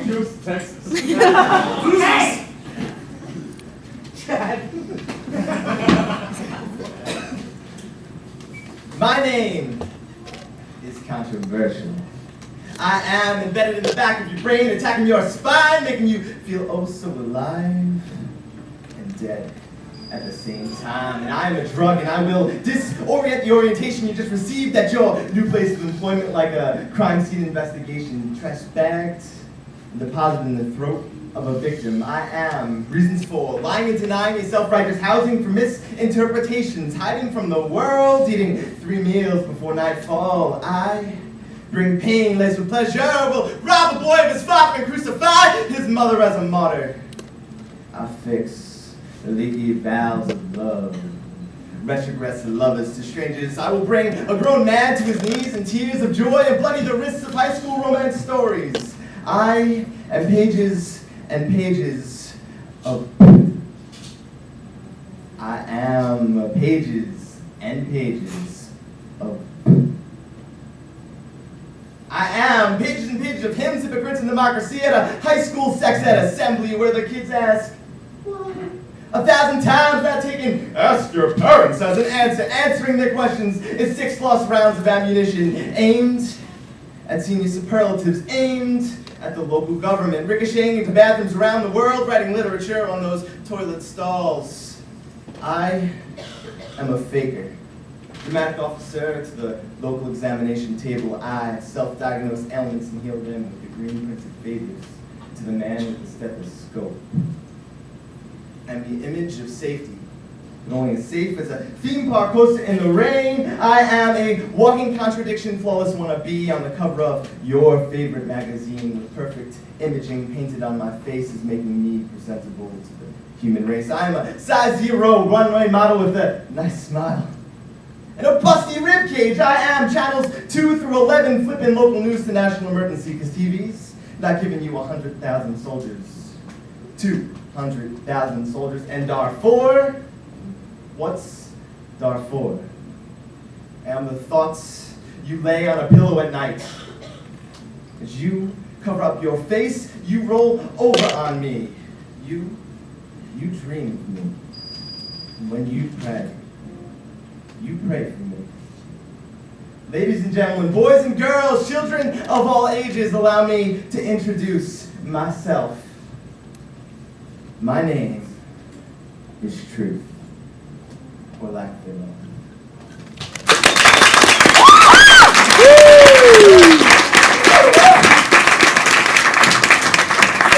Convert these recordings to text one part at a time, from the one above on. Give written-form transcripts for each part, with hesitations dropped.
Houston, Texas. Hey! My name is controversial. I am embedded in the back of your brain, attacking your spine, making you feel oh so alive and dead at the same time. And I am a drug, and I will disorient the orientation you just received at your new place of employment like a crime scene investigation, trash bagged and deposited in the throat of a victim. I am reasons for lying and denying a self-righteous housing for misinterpretations, hiding from the world, eating 3 meals before nightfall. I bring pain laced with pleasure, will rob a boy of his father and crucify his mother as a martyr. I fix the leaky valves of love, retrogress lovers to strangers. I will bring a grown man to his knees in tears of joy and bloody the wrists of high school romance stories. I am pages and pages of I am pages and pages of I am pages and pages of hymns, hypocrites, and democracy at a high school sex ed assembly where the kids ask, why? 1,000 times without taking ask your parents as an answer. Answering their questions is 6+ rounds of ammunition aimed at senior superlatives, aimed at the local government, ricocheting into bathrooms around the world, writing literature on those toilet stalls. I am a faker. Dramatic officer to the local examination table. I self-diagnose ailments and heal them with the green printed favors to the man with the stethoscope. And the image of safety, but only as safe as a theme park coaster in the rain. I am a walking contradiction, flawless wannabe on the cover of your favorite magazine with perfect imaging painted on my face is making me presentable to the human race. I am a size 0 runway model with a nice smile and a busty ribcage. I am channels 2 through 11 flipping local news to national emergency because TV's not giving you 100,000 soldiers. 200,000 soldiers. And Darfur? What's Darfur? I am the thoughts you lay on a pillow at night. As you cover up your face, you roll over on me. You dream of me. And when you pray for me. Ladies and gentlemen, boys and girls, children of all ages, allow me to introduce myself. My name is Truth, or lack thereof.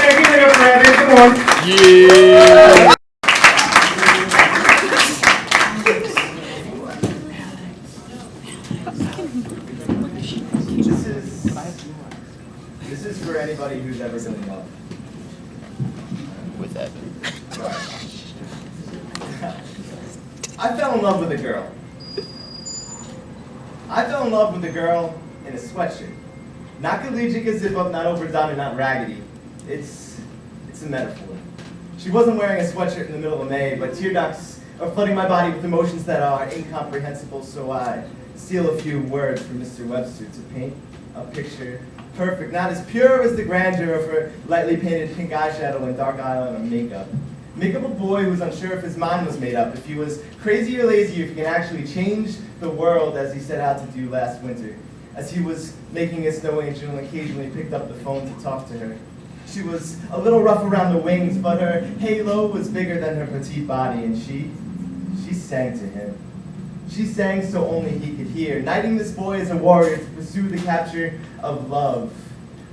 Give it up, Brandon. Come on. Yeah. This is for anybody who's ever been in love. With that. I fell in love with a girl. I fell in love with a girl in a sweatshirt. Not collegiate, a zip up, not overdone, and not raggedy. It's a metaphor. She wasn't wearing a sweatshirt in the middle of May, but tear ducts are flooding my body with emotions that are incomprehensible, so I steal a few words from Mr. Webster to paint a picture perfect, not as pure as the grandeur of her lightly painted pink eyeshadow and dark eyeliner makeup. Make up a boy who was unsure if his mind was made up, if he was crazy or lazy, if he can actually change the world as he set out to do last winter. As he was making his snow angel and occasionally picked up the phone to talk to her. She was a little rough around the wings, but her halo was bigger than her petite body, and she sang to him. She sang so only he could hear, knighting this boy as a warrior to pursue the capture of love,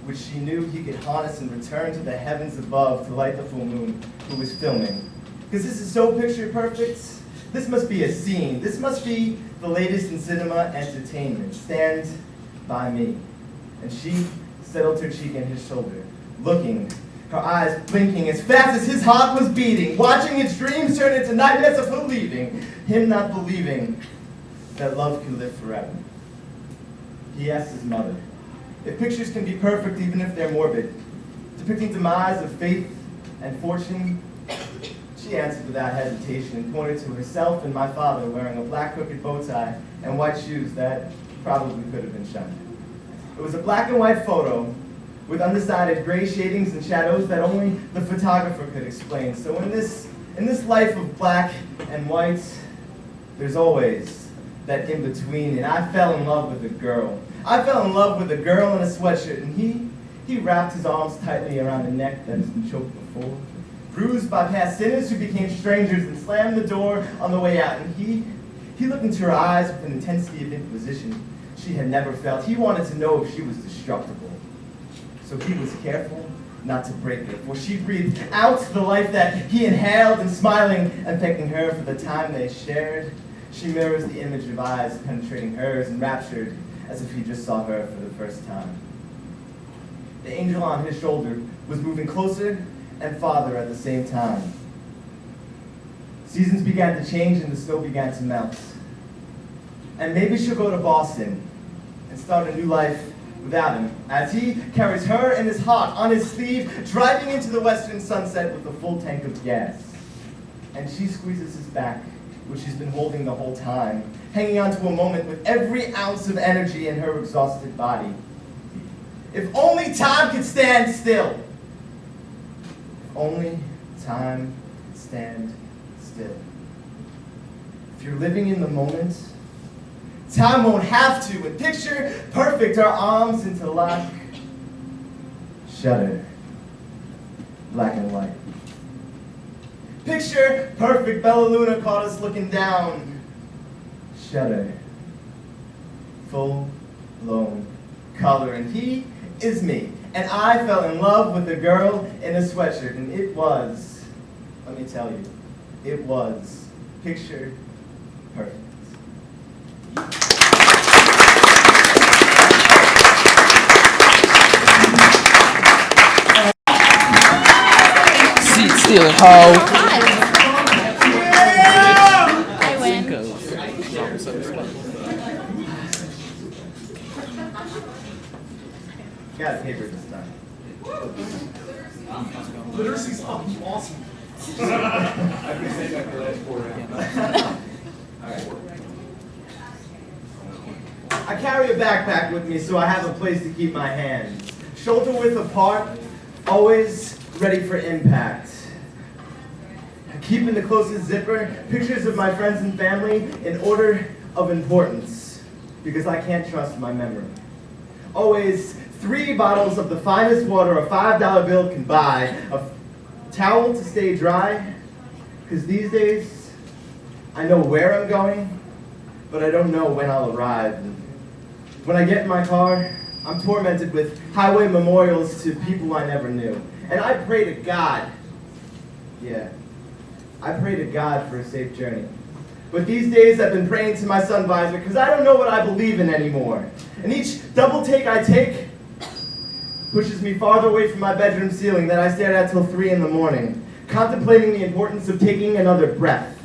which she knew he could harness and return to the heavens above to light the full moon who was filming. Because this is so picture perfect, this must be a scene. This must be the latest in cinema entertainment. Stand by me. And she settled her cheek on his shoulder, looking, her eyes blinking as fast as his heart was beating, watching his dreams turn into nightmares of her leaving, him not believing that love could live forever. He asked his mother if pictures can be perfect even if they're morbid, depicting demise of faith and fortune. She answered without hesitation and pointed to herself and my father wearing a black crooked bow tie and white shoes that probably could have been shined. It was a black and white photo with undecided gray shadings and shadows that only the photographer could explain. So in this life of black and white, there's always that in-between, and I fell in love with a girl. I fell in love with a girl in a sweatshirt, and he wrapped his arms tightly around a neck that has been choked before, bruised by past sinners who became strangers, and slammed the door on the way out. And he looked into her eyes with an intensity of inquisition she had never felt. He wanted to know if she was destructible. So he was careful not to break it, for she breathed out the life that he inhaled, and smiling and thanking her for the time they shared, she mirrors the image of eyes penetrating hers, enraptured as if he just saw her for the first time. The angel on his shoulder was moving closer and farther at the same time. Seasons began to change and the snow began to melt. And maybe she'll go to Boston and start a new life without him, as he carries her in his heart on his sleeve, driving into the western sunset with a full tank of gas. And she squeezes his back, which she's been holding the whole time, hanging on to a moment with every ounce of energy in her exhausted body. If only time could stand still. If only time could stand still. If you're living in the moment, time won't have to, and picture perfect, our arms interlock, shudder, black and white. Picture perfect, Bella Luna caught us looking down, shudder, full-blown color, and he is me, and I fell in love with a girl in a sweatshirt, and it was, let me tell you, it was picture perfect. Seat stealing, hoe. I win. Got a paper this time. Literacy's fucking awesome. I can say that for the last 4 rounds. I carry a backpack with me so I have a place to keep my hands. Shoulder width apart, always ready for impact. I keep in the closest zipper pictures of my friends and family in order of importance, because I can't trust my memory. Always 3 bottles of the finest water a $5 bill can buy, a towel to stay dry, because these days I know where I'm going, but I don't know when I'll arrive. And when I get in my car, I'm tormented with highway memorials to people I never knew. And I pray to God, I pray to God for a safe journey. But these days I've been praying to my sun visor because I don't know what I believe in anymore. And each double take I take pushes me farther away from my bedroom ceiling that I stared at till 3 in the morning, contemplating the importance of taking another breath,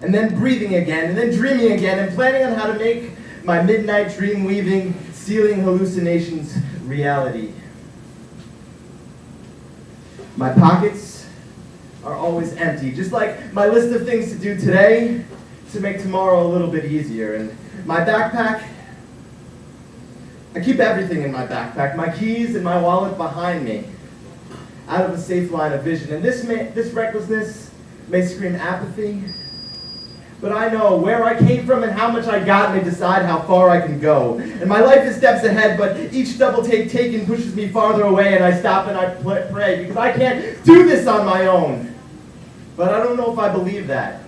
and then breathing again, and then dreaming again, and planning on how to make my midnight dream weaving, ceiling hallucinations reality. My pockets are always empty, just like my list of things to do today to make tomorrow a little bit easier. And my backpack, I keep everything in my backpack, my keys and my wallet behind me, out of a safe line of vision. And this recklessness may scream apathy, but I know where I came from and how much I got may decide how far I can go. And my life is steps ahead, but each double take taken pushes me farther away, and I stop and I pray, because I can't do this on my own. But I don't know if I believe that,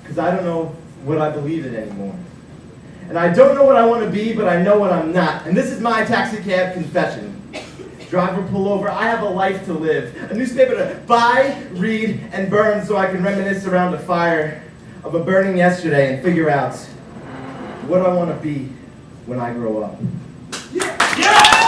because I don't know what I believe in anymore. And I don't know what I want to be, but I know what I'm not. And this is my taxi cab confession. Driver, pull over. I have a life to live. A newspaper to buy, read, and burn so I can reminisce around a fire of a burning yesterday and figure out what I want to be when I grow up. Yeah!